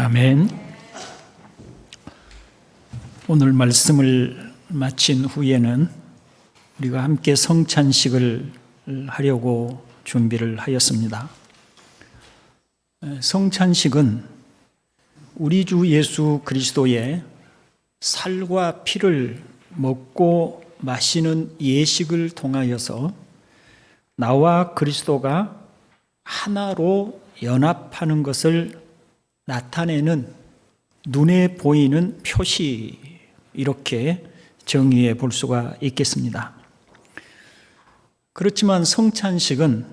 아멘. 오늘 말씀을 마친 후에는 우리가 함께 성찬식을 하려고 준비를 하였습니다. 성찬식은 우리 주 예수 그리스도의 살과 피를 먹고 마시는 예식을 통하여서 나와 그리스도가 하나로 연합하는 것을 나타내는 눈에 보이는 표시, 이렇게 정의해 볼 수가 있겠습니다. 그렇지만 성찬식은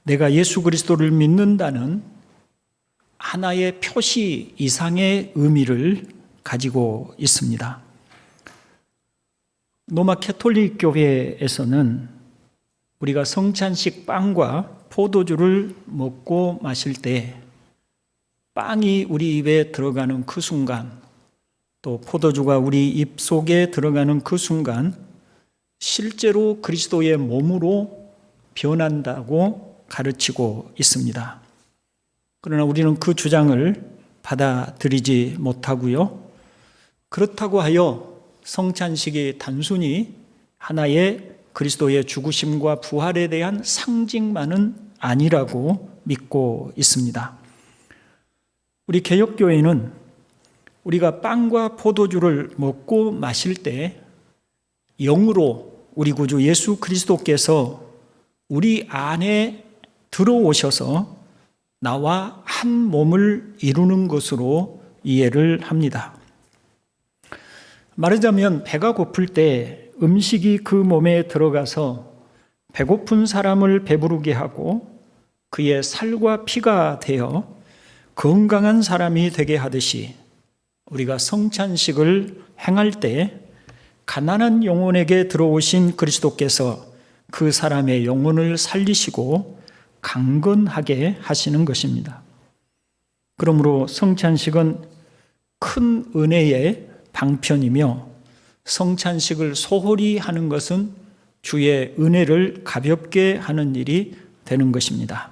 내가 예수 그리스도를 믿는다는 하나의 표시 이상의 의미를 가지고 있습니다. 로마 캐톨릭 교회에서는 우리가 성찬식 빵과 포도주를 먹고 마실 때 빵이 우리 입에 들어가는 그 순간, 또 포도주가 우리 입 속에 들어가는 그 순간 실제로 그리스도의 몸으로 변한다고 가르치고 있습니다. 그러나 우리는 그 주장을 받아들이지 못하고요. 그렇다고 하여 성찬식이 단순히 하나의 그리스도의 죽으심과 부활에 대한 상징만은 아니라고 믿고 있습니다. 우리 개혁교회는 우리가 빵과 포도주를 먹고 마실 때 영으로 우리 구주 예수 그리스도께서 우리 안에 들어오셔서 나와 한 몸을 이루는 것으로 이해를 합니다. 말하자면 배가 고플 때 음식이 그 몸에 들어가서 배고픈 사람을 배부르게 하고 그의 살과 피가 되어 건강한 사람이 되게 하듯이 우리가 성찬식을 행할 때 가난한 영혼에게 들어오신 그리스도께서 그 사람의 영혼을 살리시고 강건하게 하시는 것입니다. 그러므로 성찬식은 큰 은혜의 방편이며 성찬식을 소홀히 하는 것은 주의 은혜를 가볍게 하는 일이 되는 것입니다.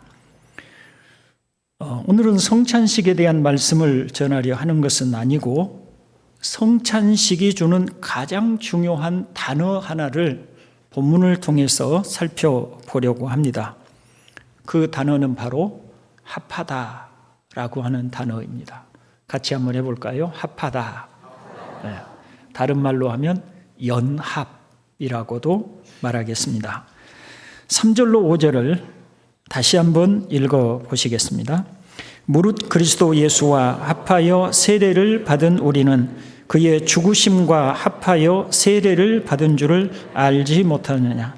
오늘은 성찬식에 대한 말씀을 전하려 하는 것은 아니고 성찬식이 주는 가장 중요한 단어 하나를 본문을 통해서 살펴보려고 합니다. 그 단어는 바로 합하다라고 하는 단어입니다. 같이 한번 해볼까요? 합하다. 네. 다른 말로 하면 연합이라고도 말하겠습니다. 3절로 5절을 다시 한번 읽어보시겠습니다. 무릇 그리스도 예수와 합하여 세례를 받은 우리는 그의 죽으심과 합하여 세례를 받은 줄을 알지 못하느냐.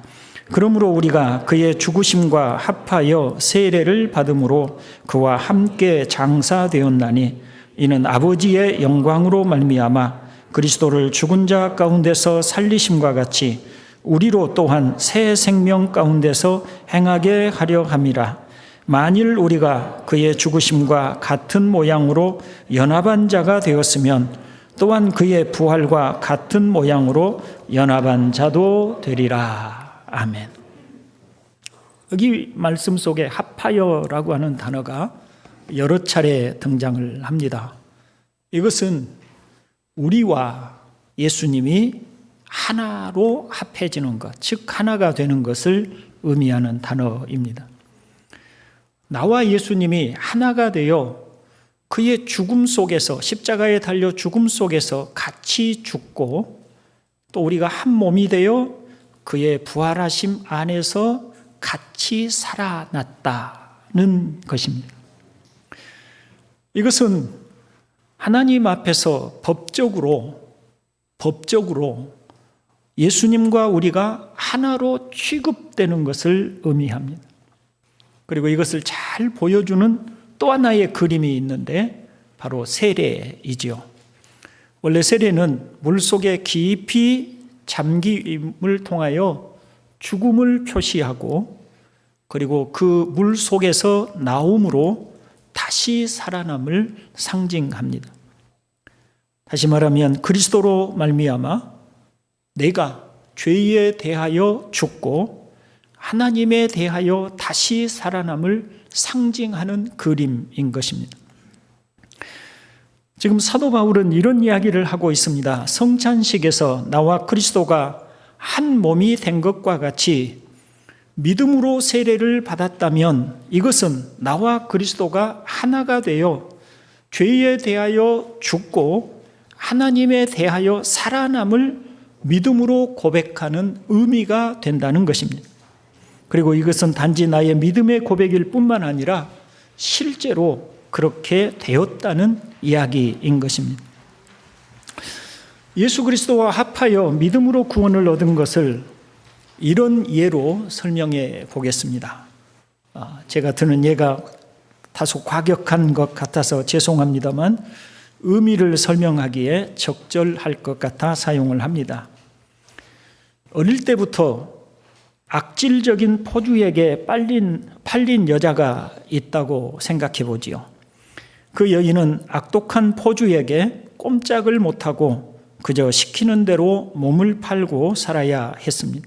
그러므로 우리가 그의 죽으심과 합하여 세례를 받음으로 그와 함께 장사되었나니 이는 아버지의 영광으로 말미암아 그리스도를 죽은 자 가운데서 살리심과 같이 우리로 또한 새 생명 가운데서 행하게 하려 함이라. 만일 우리가 그의 죽으심과 같은 모양으로 연합한 자가 되었으면 또한 그의 부활과 같은 모양으로 연합한 자도 되리라. 아멘. 여기 말씀 속에 합하여라고 하는 단어가 여러 차례 등장을 합니다. 이것은 우리와 예수님이 하나로 합해지는 것, 즉 하나가 되는 것을 의미하는 단어입니다. 나와 예수님이 하나가 되어 그의 죽음 속에서, 십자가에 달려 죽음 속에서 같이 죽고 또 우리가 한 몸이 되어 그의 부활하심 안에서 같이 살아났다는 것입니다. 이것은 하나님 앞에서 법적으로 예수님과 우리가 하나로 취급되는 것을 의미합니다. 그리고 이것을 잘 보여주는 또 하나의 그림이 있는데 바로 세례이지요. 원래 세례는 물속에 깊이 잠김을 통하여 죽음을 표시하고 그리고 그 물 속에서 나옴으로 다시 살아남을 상징합니다. 다시 말하면 그리스도로 말미암아 내가 죄에 대하여 죽고 하나님에 대하여 다시 살아남을 상징하는 그림인 것입니다. 지금 사도 바울은 이런 이야기를 하고 있습니다. 성찬식에서 나와 그리스도가 한 몸이 된 것과 같이 믿음으로 세례를 받았다면 이것은 나와 그리스도가 하나가 되어 죄에 대하여 죽고 하나님에 대하여 살아남을 믿음으로 고백하는 의미가 된다는 것입니다. 그리고 이것은 단지 나의 믿음의 고백일 뿐만 아니라 실제로 그렇게 되었다는 이야기인 것입니다. 예수 그리스도와 합하여 믿음으로 구원을 얻은 것을 이런 예로 설명해 보겠습니다. 제가 드는 예가 다소 과격한 것 같아서 죄송합니다만 의미를 설명하기에 적절할 것 같아 사용을 합니다. 어릴 때부터 악질적인 포주에게 팔린 여자가 있다고 생각해 보지요. 그 여인은 악독한 포주에게 꼼짝을 못하고 그저 시키는 대로 몸을 팔고 살아야 했습니다.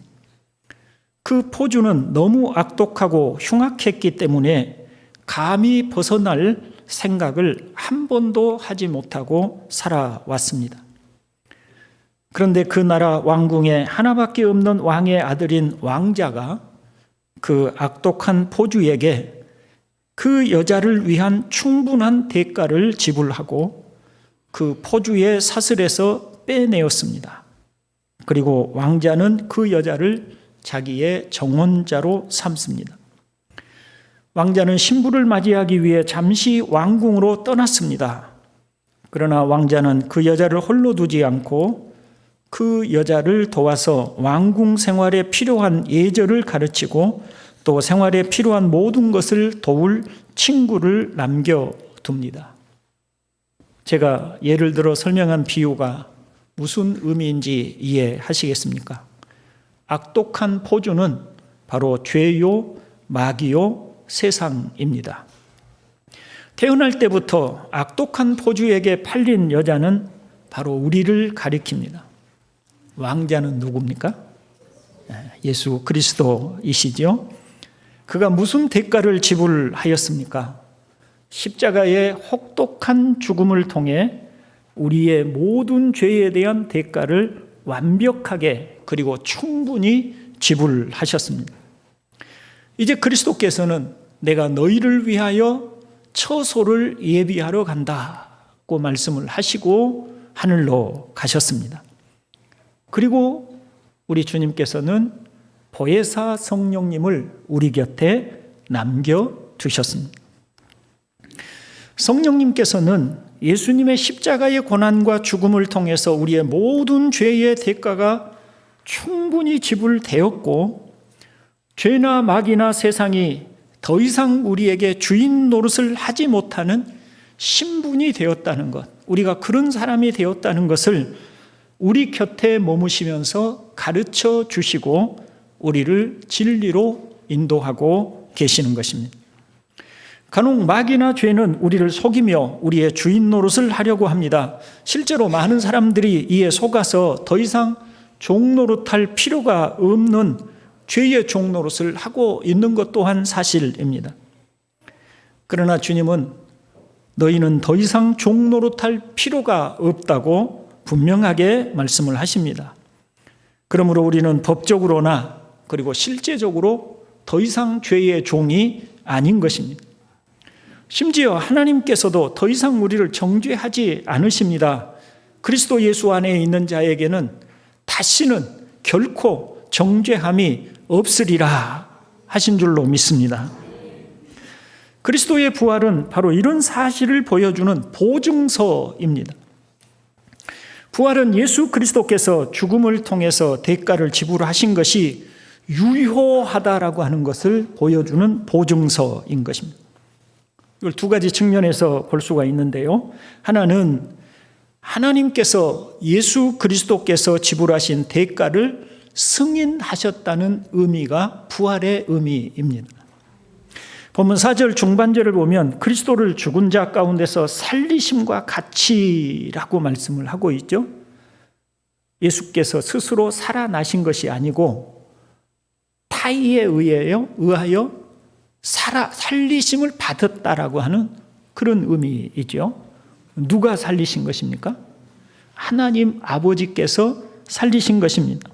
그 포주는 너무 악독하고 흉악했기 때문에 감히 벗어날 생각을 한 번도 하지 못하고 살아왔습니다. 그런데 그 나라 왕궁에 하나밖에 없는 왕의 아들인 왕자가 그 악독한 포주에게 그 여자를 위한 충분한 대가를 지불하고 그 포주의 사슬에서 빼내었습니다. 그리고 왕자는 그 여자를 자기의 정혼자로 삼습니다. 왕자는 신부를 맞이하기 위해 잠시 왕궁으로 떠났습니다. 그러나 왕자는 그 여자를 홀로 두지 않고 그 여자를 도와서 왕궁 생활에 필요한 예절을 가르치고 또 생활에 필요한 모든 것을 도울 친구를 남겨둡니다. 제가 예를 들어 설명한 비유가 무슨 의미인지 이해하시겠습니까? 악독한 포주는 바로 죄요, 마귀요, 세상입니다. 태어날 때부터 악독한 포주에게 팔린 여자는 바로 우리를 가리킵니다. 왕자는 누굽니까? 예수 그리스도이시죠. 그가 무슨 대가를 지불하였습니까? 십자가의 혹독한 죽음을 통해 우리의 모든 죄에 대한 대가를 완벽하게 그리고 충분히 지불하셨습니다. 이제 그리스도께서는 내가 너희를 위하여 처소를 예비하러 간다고 말씀을 하시고 하늘로 가셨습니다. 그리고 우리 주님께서는 보혜사 성령님을 우리 곁에 남겨두셨습니다. 성령님께서는 예수님의 십자가의 고난과 죽음을 통해서 우리의 모든 죄의 대가가 충분히 지불되었고 죄나 마귀나 세상이 더 이상 우리에게 주인 노릇을 하지 못하는 신분이 되었다는 것, 우리가 그런 사람이 되었다는 것을 우리 곁에 머무시면서 가르쳐 주시고 우리를 진리로 인도하고 계시는 것입니다. 간혹 마귀나 죄는 우리를 속이며 우리의 주인 노릇을 하려고 합니다. 실제로 많은 사람들이 이에 속아서 더 이상 종 노릇할 필요가 없는 죄의 종 노릇을 하고 있는 것 또한 사실입니다. 그러나 주님은 너희는 더 이상 종 노릇할 필요가 없다고 분명하게 말씀을 하십니다. 그러므로 우리는 법적으로나 그리고 실제적으로 더 이상 죄의 종이 아닌 것입니다. 심지어 하나님께서도 더 이상 우리를 정죄하지 않으십니다. 그리스도 예수 안에 있는 자에게는 다시는 결코 정죄함이 없으리라 하신 줄로 믿습니다. 그리스도의 부활은 바로 이런 사실을 보여주는 보증서입니다. 부활은 예수 그리스도께서 죽음을 통해서 대가를 지불하신 것이 유효하다라고 하는 것을 보여주는 보증서인 것입니다. 이걸 두 가지 측면에서 볼 수가 있는데요. 하나는 하나님께서 예수 그리스도께서 지불하신 대가를 승인하셨다는 의미가 부활의 의미입니다. 본문 4절 중반절을 보면 그리스도를 죽은 자 가운데서 살리심과 같이라고 말씀을 하고 있죠. 예수께서 스스로 살아나신 것이 아니고 타의에 의하여 살리심을 받았다라고 하는 그런 의미이죠. 누가 살리신 것입니까? 하나님 아버지께서 살리신 것입니다.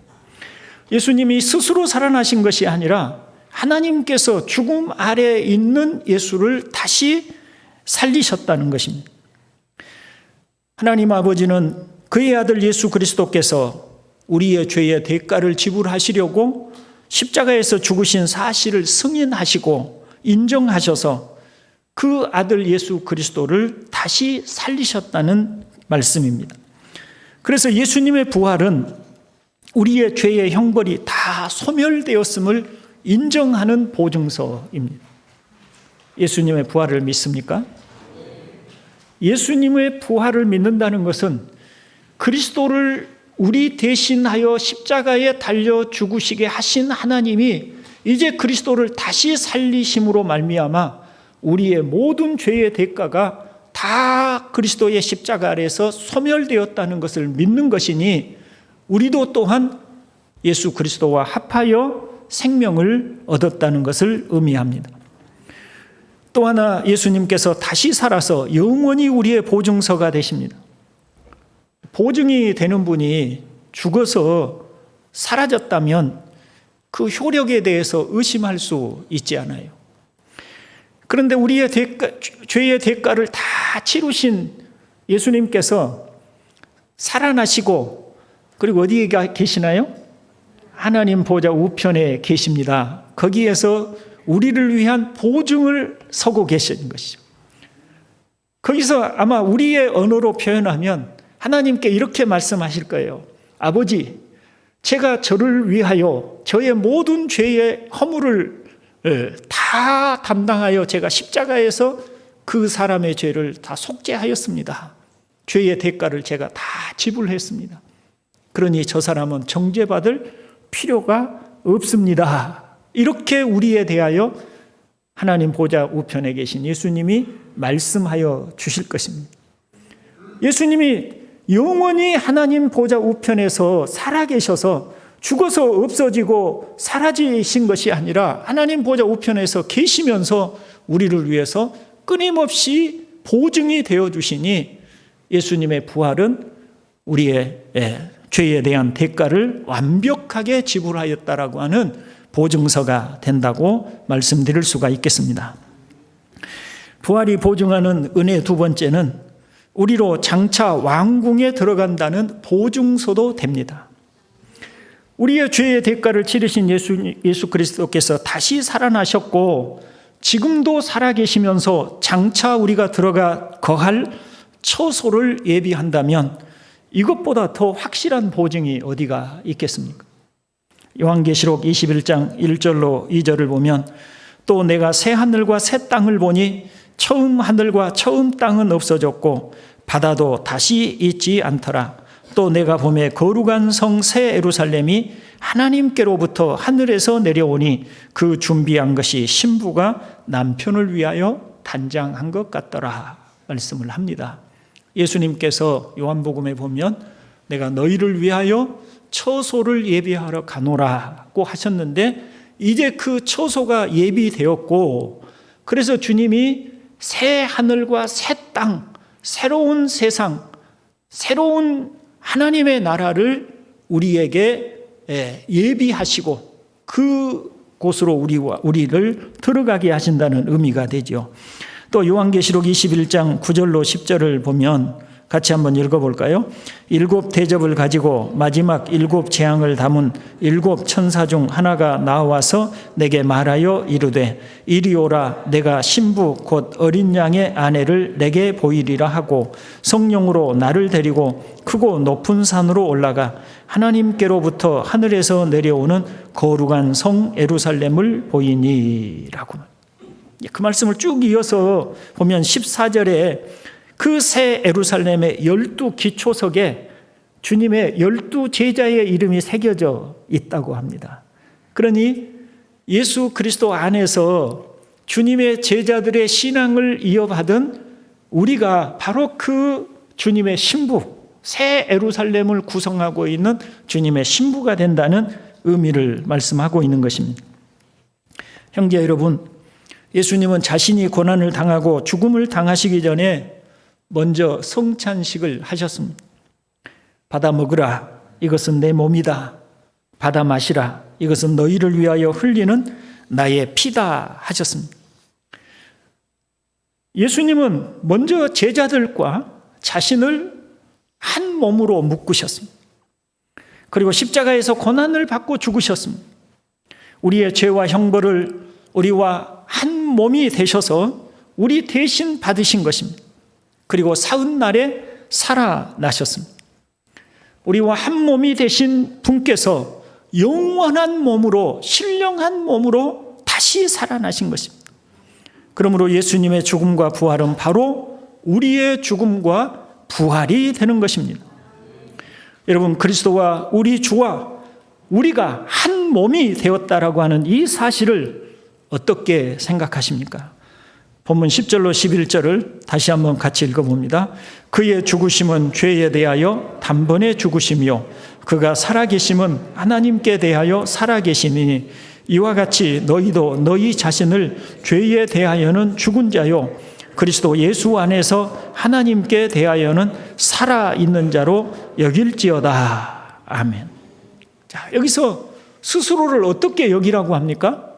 예수님이 스스로 살아나신 것이 아니라 하나님께서 죽음 아래에 있는 예수를 다시 살리셨다는 것입니다. 하나님 아버지는 그의 아들 예수 그리스도께서 우리의 죄의 대가를 지불하시려고 십자가에서 죽으신 사실을 승인하시고 인정하셔서 그 아들 예수 그리스도를 다시 살리셨다는 말씀입니다. 그래서 예수님의 부활은 우리의 죄의 형벌이 다 소멸되었음을 인정하는 보증서입니다. 예수님의 부활을 믿습니까? 예수님의 부활을 믿는다는 것은 그리스도를 우리 대신하여 십자가에 달려 죽으시게 하신 하나님이 이제 그리스도를 다시 살리심으로 말미암아 우리의 모든 죄의 대가가 다 그리스도의 십자가 아래에서 소멸되었다는 것을 믿는 것이니 우리도 또한 예수 그리스도와 합하여 생명을 얻었다는 것을 의미합니다. 또 하나 예수님께서 다시 살아서 영원히 우리의 보증서가 되십니다. 보증이 되는 분이 죽어서 사라졌다면 그 효력에 대해서 의심할 수 있지 않아요. 그런데 우리의 죄의 대가를 다 치르신 예수님께서 살아나시고 그리고 어디에 계시나요? 하나님 보좌 우편에 계십니다. 거기에서 우리를 위한 보증을 서고 계신 것이죠. 거기서 아마 우리의 언어로 표현하면 하나님께 이렇게 말씀하실 거예요. 아버지, 제가 저를 위하여 저의 모든 죄의 허물을 다 담당하여 제가 십자가에서 그 사람의 죄를 다 속죄하였습니다. 죄의 대가를 제가 다 지불했습니다. 그러니 저 사람은 정죄받을 필요가 없습니다. 이렇게 우리에 대하여 하나님 보좌 우편에 계신 예수님이 말씀하여 주실 것입니다. 예수님이 영원히 하나님 보좌 우편에서 살아계셔서 죽어서 없어지고 사라지신 것이 아니라 하나님 보좌 우편에서 계시면서 우리를 위해서 끊임없이 보증이 되어주시니 예수님의 부활은 우리의 죄에 대한 대가를 완벽하게 지불하였다라고 하는 보증서가 된다고 말씀드릴 수가 있겠습니다. 부활이 보증하는 은혜 두 번째는 우리로 장차 왕궁에 들어간다는 보증서도 됩니다. 우리의 죄의 대가를 치르신 예수 그리스도께서 다시 살아나셨고 지금도 살아계시면서 장차 우리가 들어가 거할 처소를 예비한다면 이것보다 더 확실한 보증이 어디가 있겠습니까? 요한계시록 21장 1절로 2절을 보면 또 내가 새 하늘과 새 땅을 보니 처음 하늘과 처음 땅은 없어졌고 바다도 다시 있지 않더라. 또 내가 보매 거룩한 성 새 예루살렘이 하나님께로부터 하늘에서 내려오니 그 준비한 것이 신부가 남편을 위하여 단장한 것 같더라 말씀을 합니다. 예수님께서 요한복음에 보면 내가 너희를 위하여 처소를 예비하러 가노라고 하셨는데 이제 그 처소가 예비되었고 그래서 주님이 새 하늘과 새 땅, 새로운 세상, 새로운 하나님의 나라를 우리에게 예비하시고 그곳으로 우리를 들어가게 하신다는 의미가 되죠. 또 요한계시록 21장 9절로 10절을 보면 같이 한번 읽어볼까요? 7 대접을 가지고 마지막 7 재앙을 담은 7 천사 중 하나가 나와서 내게 말하여 이르되 이리 오라. 내가 신부 곧 어린 양의 아내를 내게 보이리라 하고 성령으로 나를 데리고 크고 높은 산으로 올라가 하나님께로부터 하늘에서 내려오는 거룩한 성 예루살렘을 보이니라고. 그 말씀을 쭉 이어서 보면 14절에 그 새 예루살렘의 12 기초석에 주님의 12 제자의 이름이 새겨져 있다고 합니다. 그러니 예수 그리스도 안에서 주님의 제자들의 신앙을 이어받은 우리가 바로 그 주님의 신부, 새 예루살렘을 구성하고 있는 주님의 신부가 된다는 의미를 말씀하고 있는 것입니다. 형제 여러분, 예수님은 자신이 고난을 당하고 죽음을 당하시기 전에 먼저 성찬식을 하셨습니다. 받아 먹으라, 이것은 내 몸이다. 받아 마시라, 이것은 너희를 위하여 흘리는 나의 피다 하셨습니다. 예수님은 먼저 제자들과 자신을 한 몸으로 묶으셨습니다. 그리고 십자가에서 고난을 받고 죽으셨습니다. 우리의 죄와 형벌을 우리와 한 몸이 되셔서 우리 대신 받으신 것입니다. 그리고 사흘날에 살아나셨습니다. 우리와 한 몸이 되신 분께서 영원한 몸으로, 신령한 몸으로 다시 살아나신 것입니다. 그러므로 예수님의 죽음과 부활은 바로 우리의 죽음과 부활이 되는 것입니다. 여러분, 그리스도와 우리 주와 우리가 한 몸이 되었다라고 하는 이 사실을 어떻게 생각하십니까? 본문 10절로 11절을 다시 한번 같이 읽어봅니다. 그의 죽으심은 죄에 대하여 단번에 죽으심이요 그가 살아계심은 하나님께 대하여 살아계시니 이와 같이 너희도 너희 자신을 죄에 대하여는 죽은 자요 그리스도 예수 안에서 하나님께 대하여는 살아있는 자로 여길지어다. 아멘. 자, 여기서 스스로를 어떻게 여기라고 합니까?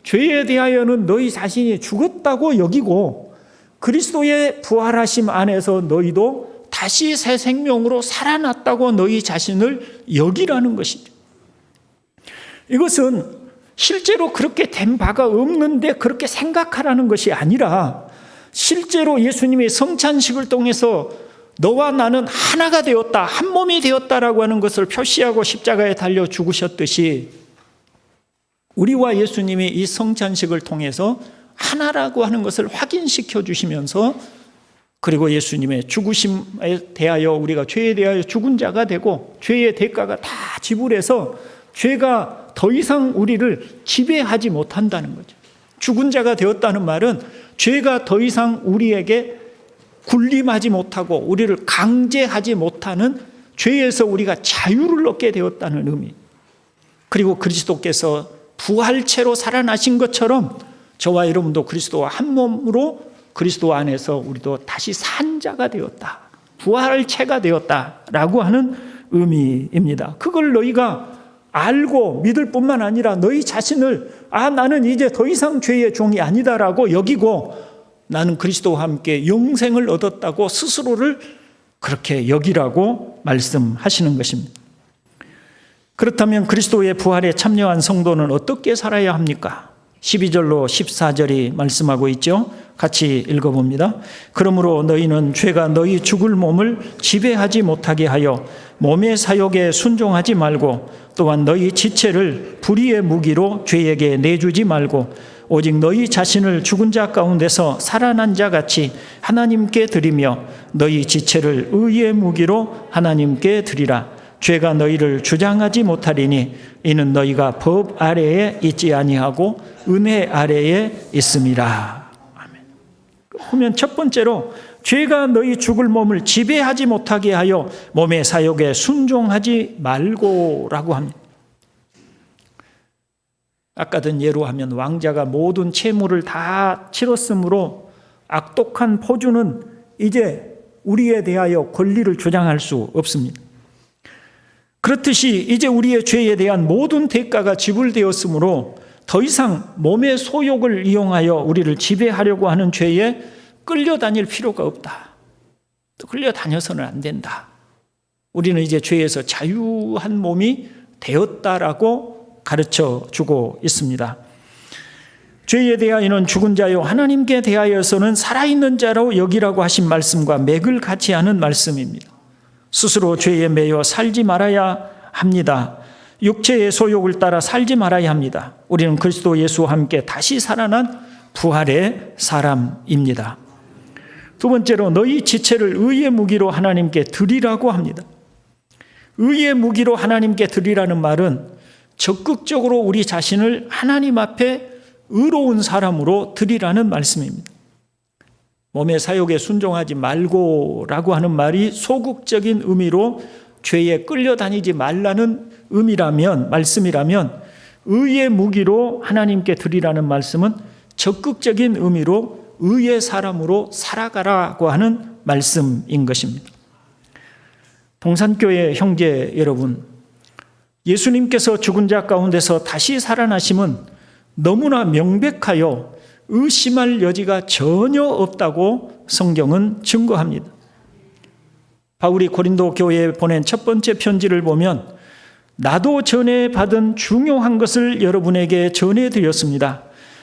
죄에 대하여는 너희 자신이 죽었다고 여기고 그리스도의 부활하심 안에서 너희도 다시 새 생명으로 살아났다고 너희 자신을 여기라는 것이죠. 이것은 실제로 그렇게 된 바가 없는데 그렇게 생각하라는 것이 아니라 실제로 예수님이 성찬식을 통해서 너와 나는 하나가 되었다, 한 몸이 되었다라고 하는 것을 표시하고 십자가에 달려 죽으셨듯이 우리와 예수님이 이 성찬식을 통해서 하나라고 하는 것을 확인시켜 주시면서 그리고 예수님의 죽으심에 대하여 우리가 죄에 대하여 죽은 자가 되고 죄의 대가가 다 지불해서 죄가 더 이상 우리를 지배하지 못한다는 거죠. 죽은 자가 되었다는 말은 죄가 더 이상 우리에게 군림하지 못하고 우리를 강제하지 못하는 죄에서 우리가 자유를 얻게 되었다는 의미. 그리고 그리스도께서 부활체로 살아나신 것처럼 저와 여러분도 그리스도와 한 몸으로 그리스도 안에서 우리도 다시 산 자가 되었다. 부활체가 되었다라고 하는 의미입니다. 그걸 너희가 알고 믿을 뿐만 아니라 너희 자신을 나는 이제 더 이상 죄의 종이 아니다라고 여기고 나는 그리스도와 함께 영생을 얻었다고 스스로를 그렇게 여기라고 말씀하시는 것입니다. 그렇다면 그리스도의 부활에 참여한 성도는 어떻게 살아야 합니까? 12절로 14절이 말씀하고 있죠. 같이 읽어봅니다. 그러므로 너희는 죄가 너희 죽을 몸을 지배하지 못하게 하여 몸의 사욕에 순종하지 말고 또한 너희 지체를 불의의 무기로 죄에게 내주지 말고 오직 너희 자신을 죽은 자 가운데서 살아난 자 같이 하나님께 드리며 너희 지체를 의의 무기로 하나님께 드리라. 죄가 너희를 주장하지 못하리니 이는 너희가 법 아래에 있지 아니하고 은혜 아래에 있음이라. 아멘. 그러면 첫 번째로 죄가 너희 죽을 몸을 지배하지 못하게 하여 몸의 사욕에 순종하지 말고라고 합니다. 아까 든 예로 하면 왕자가 모든 채무를 다 치렀으므로 악독한 포주는 이제 우리에 대하여 권리를 주장할 수 없습니다. 그렇듯이 이제 우리의 죄에 대한 모든 대가가 지불되었으므로 더 이상 몸의 소욕을 이용하여 우리를 지배하려고 하는 죄에 끌려다닐 필요가 없다. 또 끌려다녀서는 안 된다. 우리는 이제 죄에서 자유한 몸이 되었다라고 가르쳐 주고 있습니다. 죄에 대하여는 죽은 자요 하나님께 대하여서는 살아있는 자로 여기라고 하신 말씀과 맥을 같이 하는 말씀입니다. 스스로 죄에 매여 살지 말아야 합니다. 육체의 소욕을 따라 살지 말아야 합니다. 우리는 그리스도 예수와 함께 다시 살아난 부활의 사람입니다. 두 번째로 너희 지체를 의의 무기로 하나님께 드리라고 합니다. 의의 무기로 하나님께 드리라는 말은 적극적으로 우리 자신을 하나님 앞에 의로운 사람으로 드리라는 말씀입니다. 몸의 사욕에 순종하지 말고라고 하는 말이 소극적인 의미로 죄에 끌려다니지 말라는 의미라면, 말씀이라면 의의 무기로 하나님께 드리라는 말씀은 적극적인 의미로 의의 사람으로 살아가라고 하는 말씀인 것입니다. 동산교회 형제 여러분, 예수님께서 죽은 자 가운데서 다시 살아나심은 너무나 명백하여 의심할 여지가 전혀 없다고 성경은 증거합니다. 바울이 고린도 교회에 보낸 첫 번째 편지를 보면 나도 전해 받은 중요한 것을 여러분에게 전해드렸습니다.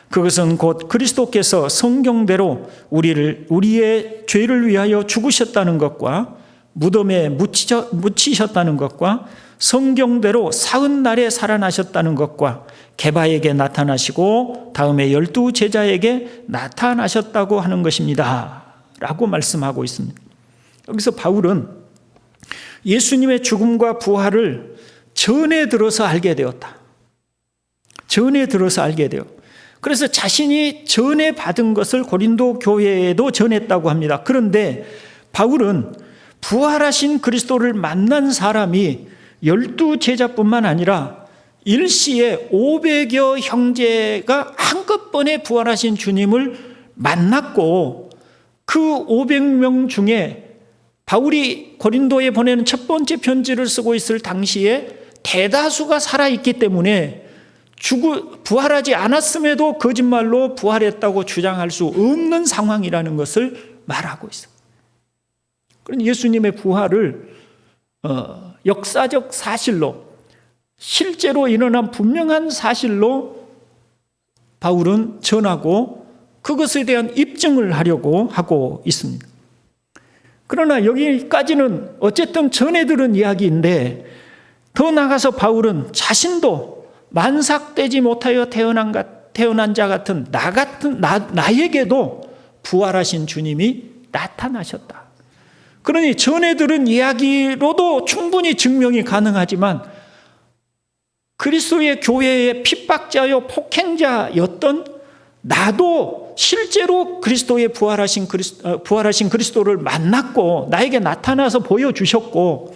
그것은 곧 그리스도께서 성경대로 우리의 죄를 위하여 죽으셨다는 것과 무덤에 묻히셨다는 것과 성경대로 사흘 날에 살아나셨다는 것과 게바에게 나타나시고 다음에 12 제자에게 나타나셨다고 하는 것입니다. 라고 말씀하고 있습니다. 여기서 바울은 예수님의 죽음과 부활을 전에 들어서 알게 되었다. 전에 들어서 알게 되어. 그래서 자신이 전에 받은 것을 고린도 교회에도 전했다고 합니다. 그런데 바울은 부활하신 그리스도를 만난 사람이 12 제자뿐만 아니라 일시에 500여 형제가 한꺼번에 부활하신 주님을 만났고 그 500명 중에 바울이 고린도에 보내는 첫 번째 편지를 쓰고 있을 당시에 대다수가 살아있기 때문에 부활하지 않았음에도 거짓말로 부활했다고 주장할 수 없는 상황이라는 것을 말하고 있어요. 그러니 예수님의 부활을 역사적 사실로 실제로 일어난 분명한 사실로 바울은 전하고 그것에 대한 입증을 하려고 하고 있습니다. 그러나 여기까지는 어쨌든 전해 들은 이야기인데 더 나아가서 바울은 자신도 만삭되지 못하여 태어난 자 같은 나에게도 부활하신 주님이 나타나셨다. 그러니 전해 들은 이야기로도 충분히 증명이 가능하지만 그리스도의 교회의 핍박자요 폭행자였던 나도 실제로 그리스도의 부활하신 그리스도를 만났고 나에게 나타나서 보여주셨고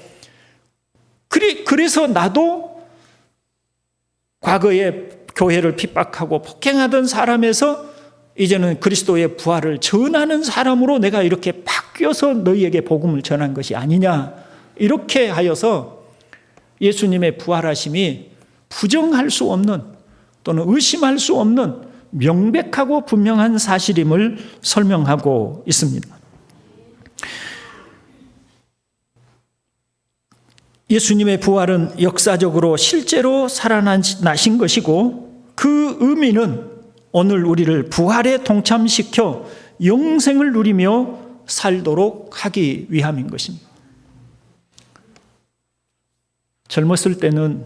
그래서 나도 과거에 교회를 핍박하고 폭행하던 사람에서 이제는 그리스도의 부활을 전하는 사람으로 내가 이렇게 바뀌어서 너희에게 복음을 전한 것이 아니냐, 이렇게 하여서 예수님의 부활하심이 부정할 수 없는 또는 의심할 수 없는 명백하고 분명한 사실임을 설명하고 있습니다. 예수님의 부활은 역사적으로 실제로 살아나신 것이고 그 의미는 오늘 우리를 부활에 동참시켜 영생을 누리며 살도록 하기 위함인 것입니다. 젊었을 때는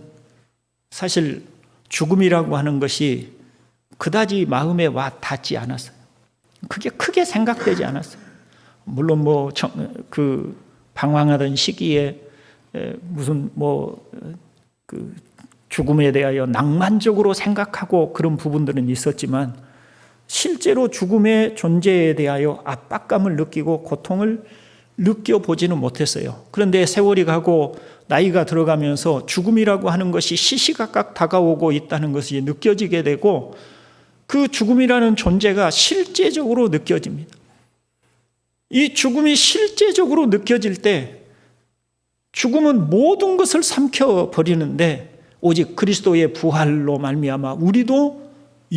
사실 죽음이라고 하는 것이 그다지 마음에 와 닿지 않았어요. 그게 크게 생각되지 않았어요. 물론 그 방황하던 시기에 무슨 그 죽음에 대하여 낭만적으로 생각하고 그런 부분들은 있었지만 실제로 죽음의 존재에 대하여 압박감을 느끼고 고통을 느껴보지는 못했어요. 그런데 세월이 가고 나이가 들어가면서 죽음이라고 하는 것이 시시각각 다가오고 있다는 것이 느껴지게 되고 그 죽음이라는 존재가 실제적으로 느껴집니다. 이 죽음이 실제적으로 느껴질 때 죽음은 모든 것을 삼켜버리는데 오직 그리스도의 부활로 말미암아 우리도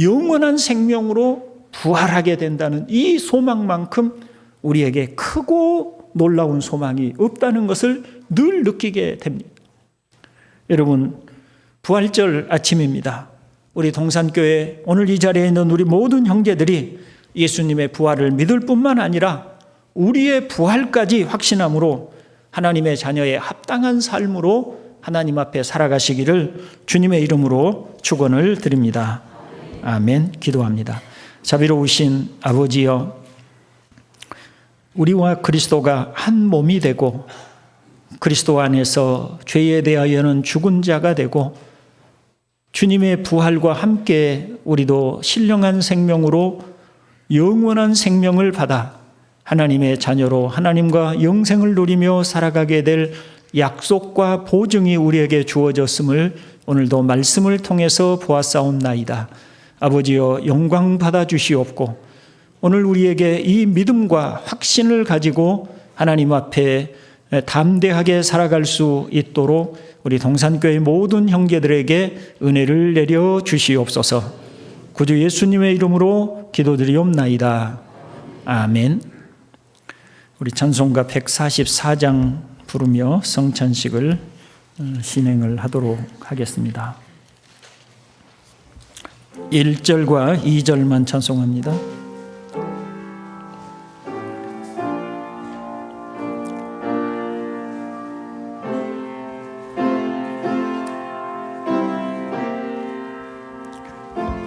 영원한 생명으로 부활하게 된다는 이 소망만큼 우리에게 크고 놀라운 소망이 없다는 것을 늘 느끼게 됩니다. 여러분, 부활절 아침입니다. 우리 동산교회 오늘 이 자리에 있는 우리 모든 형제들이 예수님의 부활을 믿을 뿐만 아니라 우리의 부활까지 확신함으로 하나님의 자녀의 합당한 삶으로 하나님 앞에 살아가시기를 주님의 이름으로 축원을 드립니다. 아멘. 기도합니다. 자비로우신 아버지여, 우리와 그리스도가 한 몸이 되고 그리스도 안에서 죄에 대하여는 죽은 자가 되고 주님의 부활과 함께 우리도 신령한 생명으로 영원한 생명을 받아 하나님의 자녀로 하나님과 영생을 누리며 살아가게 될 약속과 보증이 우리에게 주어졌음을 오늘도 말씀을 통해서 보았사옵나이다. 아버지여, 영광 받아 주시옵고 오늘 우리에게 이 믿음과 확신을 가지고 하나님 앞에 담대하게 살아갈 수 있도록 우리 동산교회 모든 형제들에게 은혜를 내려 주시옵소서. 구주 예수님의 이름으로 기도드리옵나이다. 아멘. 우리 찬송가 144장 부르며 성찬식을 진행을 하도록 하겠습니다. 1절과 2절만 찬송합니다.